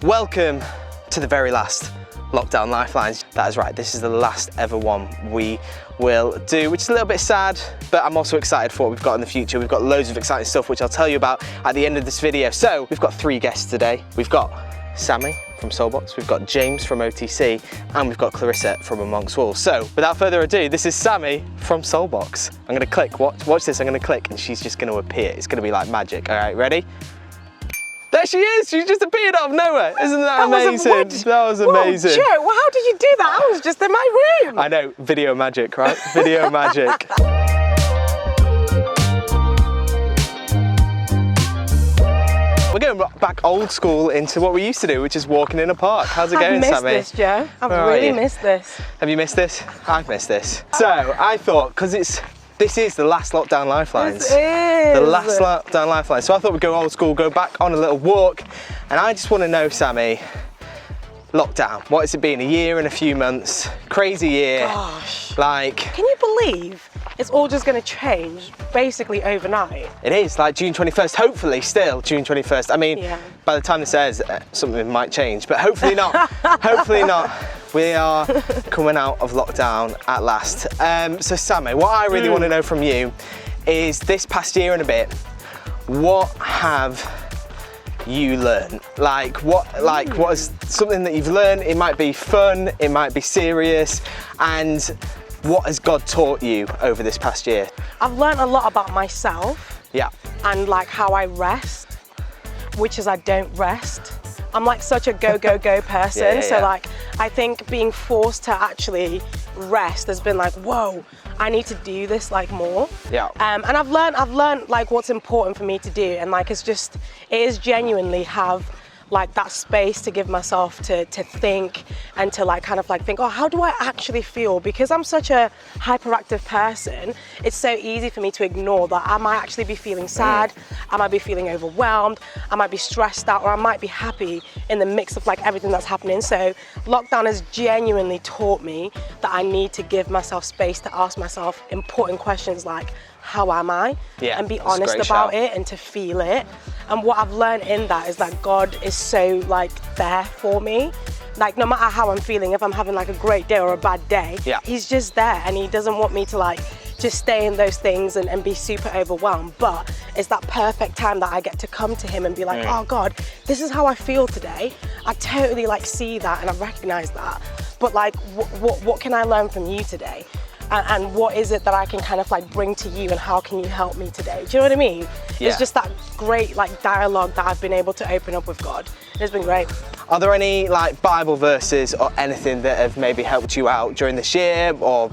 Welcome to the very last Lockdown Lifelines. That is right, this is the last ever one we will do, which is a little bit sad, but I'm also excited for what we've got in the future. We've got loads of exciting stuff, which I'll tell you about at the end of this video. So we've got 3 guests today. We've got Sammy from Soulbox, we've got James from OTC, and we've got Clarissa from Amongst Wolves. So without further ado, this is Sammy from Soulbox. I'm gonna click, watch this, I'm gonna click and she's just gonna appear. It's gonna be like magic. All right, ready? There she is, she just appeared out of nowhere. Isn't that amazing? That was amazing. Whoa, Joe, well, how did you do that? I was just in my room. I know, video magic, right? Video magic. We're going back old school into what we used to do, which is walking in a park. How's it going, Sammy? I've missed this, Joe. I've really missed this. Have you missed this? I've missed this. So I thought, because this is the last Lockdown Lifelines. This is. The last Lockdown Lifelines. So I thought we'd go old school, go back on a little walk. And I just want to know, Sammy, lockdown, what has it been? A year and a few months. Crazy year. Gosh. Like. Can you believe it's all just going to change basically overnight? It is, like June 21st, hopefully still June 21st. I mean, by the time this airs, something might change, but hopefully not. Hopefully not. We are coming out of lockdown at last. So Sammy, what I really want to know from you is this past year and a bit, what have you learned? What is something that you've learned? It might be fun, it might be serious, and what has God taught you over this past year? I've learned a lot about myself. Yeah. And like how I rest, which is I don't rest. I'm like such a go, go, go person. So like, I think being forced to actually rest has been like, whoa, I need to do this like more. Yeah. And I've learned like what's important for me to do. And like, it is genuinely have like that space to give myself to think and to like kind of like think, oh, how do I actually feel? Because I'm such a hyperactive person, it's so easy for me to ignore that I might actually be feeling sad, I might be feeling overwhelmed, I might be stressed out, or I might be happy in the mix of like everything that's happening. So lockdown has genuinely taught me that I need to give myself space to ask myself important questions like, how am I? Yeah, and be honest about it and to feel it. And what I've learned in that is that God is so like there for me. Like no matter how I'm feeling, if I'm having like a great day or a bad day, He's just there and He doesn't want me to like just stay in those things and be super overwhelmed. But it's that perfect time that I get to come to Him and be like, oh God, this is how I feel today. I totally like see that and I recognize that. But like, what can I learn from you today? And what is it that I can kind of like bring to you and how can you help me today? Do you know what I mean? Yeah. It's just that great like dialogue that I've been able to open up with God. It's been great. Are there any like Bible verses or anything that have maybe helped you out during this year or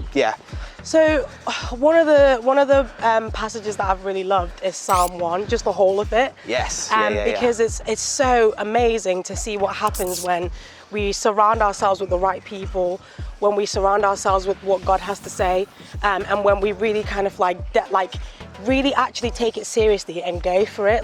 So one of the passages that I've really loved is Psalm 1, just the whole of it. Yes. Because it's so amazing to see what happens when we surround ourselves with the right people, when we surround ourselves with what God has to say, and when we really kind of really actually take it seriously and go for it.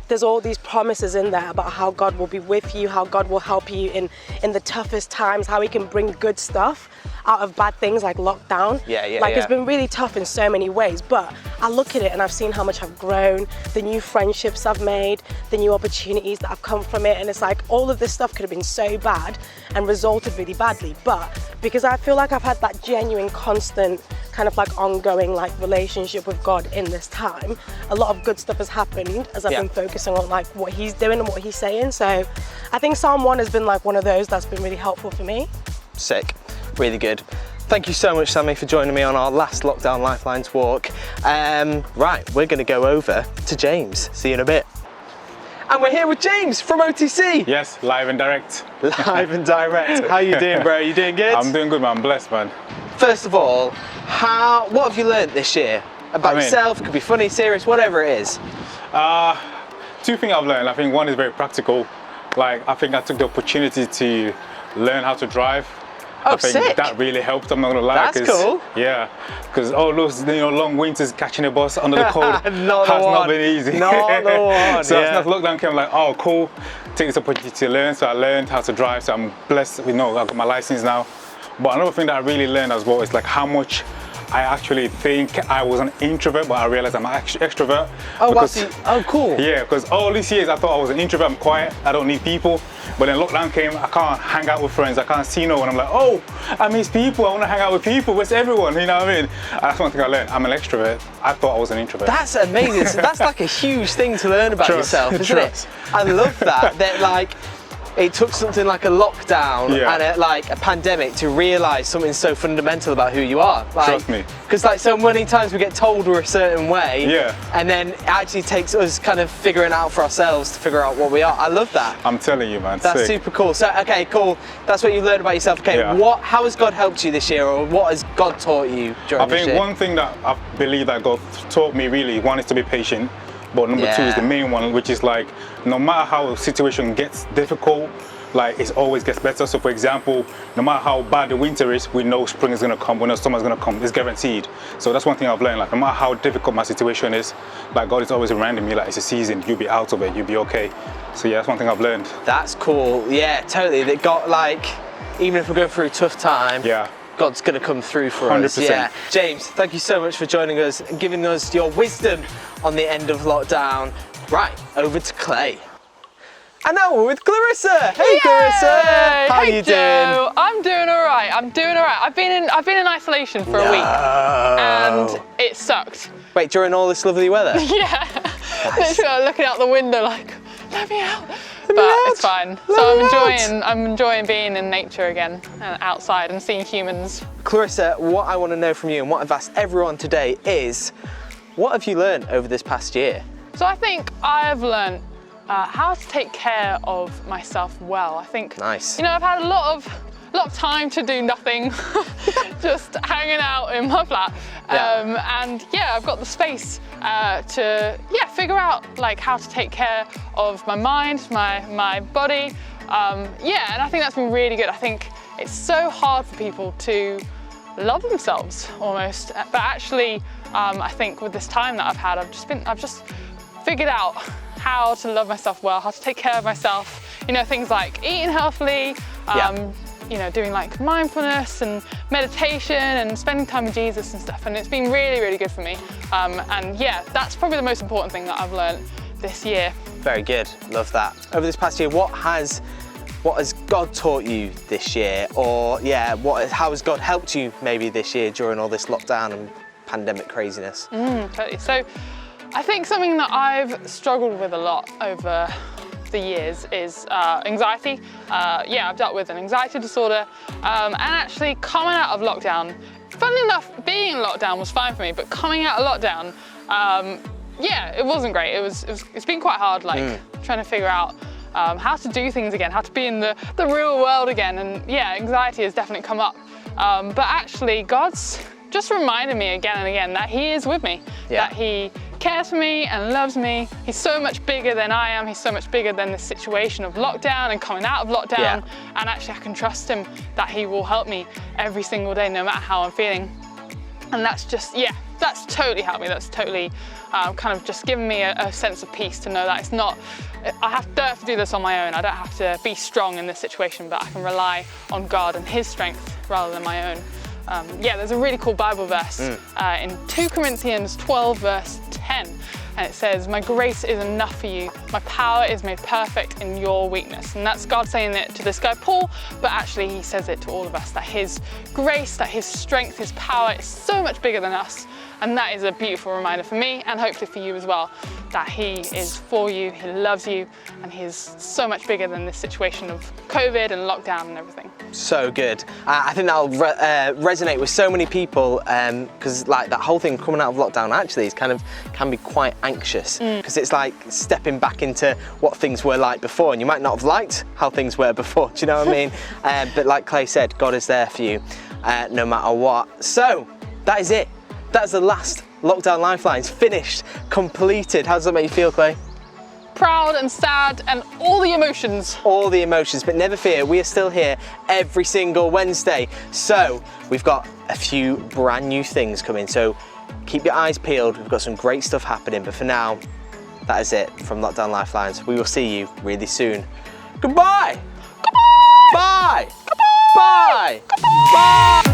There's all these promises in there about how God will be with you, how God will help you in the toughest times, how He can bring good stuff out of bad things like lockdown. It's been really tough in so many ways, but I look at it and I've seen how much I've grown, the new friendships I've made, the new opportunities that have come from it, and it's like all of this stuff could have been so bad and resulted really badly, but because I feel like I've had that genuine, constant, kind of like ongoing like relationship with God in this time, a lot of good stuff has happened as I've been focusing on like what He's doing and what He's saying. So I think Psalm 1 has been like one of those that's been really helpful for me. Sick, really good. Thank you so much, Sammy, for joining me on our last Lockdown Lifelines walk. Right, we're gonna go over to James. See you in a bit. And we're here with James from OTC. Yes, live and direct. Live and direct. How you doing, bro? You doing good? I'm doing good, man. I'm blessed, man. First of all, what have you learned this year about yourself? Could be funny, serious, whatever it is. 2 things I've learned. I think one is very practical. Like, I think I took the opportunity to learn how to drive. Oh, I think sick. that really helped, I'm not gonna lie. That's cool. Yeah, because all those long winters catching a bus under the cold has not been easy. Not the one. So as lockdown came, I'm like, oh cool, take this opportunity to learn. So I learned how to drive, so I'm blessed, I've got my license now. But another thing that I really learned as well is like how much I actually think I was an introvert, but I realized I'm actually extrovert. Oh, because, oh, cool. Yeah, because all these years I thought I was an introvert, I'm quiet, I don't need people. But then lockdown came, I can't hang out with friends, I can't see no one. I'm like, oh, I miss people, I want to hang out with people, where's everyone? You know what I mean? That's one thing I learned, I'm an extrovert. I thought I was an introvert. That's amazing. So that's like a huge thing to learn about yourself, isn't it? I love that, that like, it took something like a lockdown and like a pandemic to realise something so fundamental about who you are. Like, Trust me. Because like so many times we get told we're a certain way, and then it actually takes us kind of figuring out for ourselves to figure out what we are. I love that. I'm telling you, man. That's super cool. So okay, cool. That's what you've learned about yourself. Okay, how has God helped you this year, or what has God taught you during this year? I think one thing that I believe that God taught me really, one is to be patient. But number two is the main one, which is like, no matter how a situation gets difficult, like it always gets better. So for example, no matter how bad the winter is, we know spring is gonna come, we know summer's gonna come, it's guaranteed. So that's one thing I've learned, like no matter how difficult my situation is, like God is always reminding me like it's a season, you'll be out of it, you'll be okay. So yeah, that's one thing I've learned. That's cool, yeah, totally. That got like, even if we're going through a tough time, God's going to come through for 100%. us. Yeah. James, thank you so much for joining us and giving us your wisdom on the end of lockdown. Right, over to Clay. And now we're with Clarissa. Hey, Clarissa, how are you doing? I'm doing all right. I'm doing all right. I've been in isolation for a week, and it sucked. Wait, during all this lovely weather? Yeah. Literally looking out the window like, let me out. But it's fine. So I'm enjoying being in nature again and outside and seeing humans. Clarissa, what I want to know from you and what I've asked everyone today is, what have you learned over this past year? So I think I've learned how to take care of myself well. I think, you know, I've had a lot of time to do nothing, just hanging out in my flat. And yeah, I've got the space to figure out like how to take care of my mind, my body. Yeah, and I think that's been really good. I think it's so hard for people to love themselves almost, but actually I think with this time that I've had, I've just figured out how to love myself well, how to take care of myself. You know, things like eating healthily, you know, doing like mindfulness and meditation and spending time with Jesus and stuff. And it's been really, really good for me. And yeah, that's probably the most important thing that I've learned this year. Very good, love that. Over this past year, what has God taught you this year? Or how has God helped you maybe this year during all this lockdown and pandemic craziness? Totally. So I think something that I've struggled with a lot over the years is anxiety. Yeah, I've dealt with an anxiety disorder, and actually coming out of lockdown, funnily enough, being in lockdown was fine for me, but coming out of lockdown, yeah, it wasn't great. It's been quite hard, like trying to figure out how to do things again, how to be in the real world again, and yeah, anxiety has definitely come up. But actually, God's just reminded me again and again that He is with me, that He cares for me and loves me. He's so much bigger than I am. He's so much bigger than the situation of lockdown and coming out of lockdown. And actually I can trust Him that He will help me every single day, no matter how I'm feeling. And that's just, that's totally helped me. That's totally kind of just given me a sense of peace to know that it's not, I don't have to do this on my own. I don't have to be strong in this situation, but I can rely on God and His strength rather than my own. Yeah, there's a really cool Bible verse in 2 Corinthians 12 verse 10, and it says, "My grace is enough for you, my power is made perfect in your weakness." And that's God saying it to this guy Paul, but actually He says it to all of us, that His grace, that His strength, His power is so much bigger than us. And that is a beautiful reminder for me, and hopefully for you as well, that He is for you, He loves you, and He is so much bigger than this situation of COVID and lockdown and everything. So good. I think that'll resonate with so many people, because like that whole thing coming out of lockdown actually is can be quite anxious, because it's like stepping back into what things were like before, and you might not have liked how things were before, do you know what I mean? But like Clay said, God is there for you no matter what. So that is it. That's the last Lockdown Lifelines, finished, completed. How does that make you feel, Clay? Proud and sad and all the emotions. All the emotions, but never fear, we are still here every single Wednesday. So we've got a few brand new things coming, so keep your eyes peeled. We've got some great stuff happening, but for now, that is it from Lockdown Lifelines. We will see you really soon. Goodbye! Goodbye! Bye! Goodbye! Bye! Goodbye! Bye!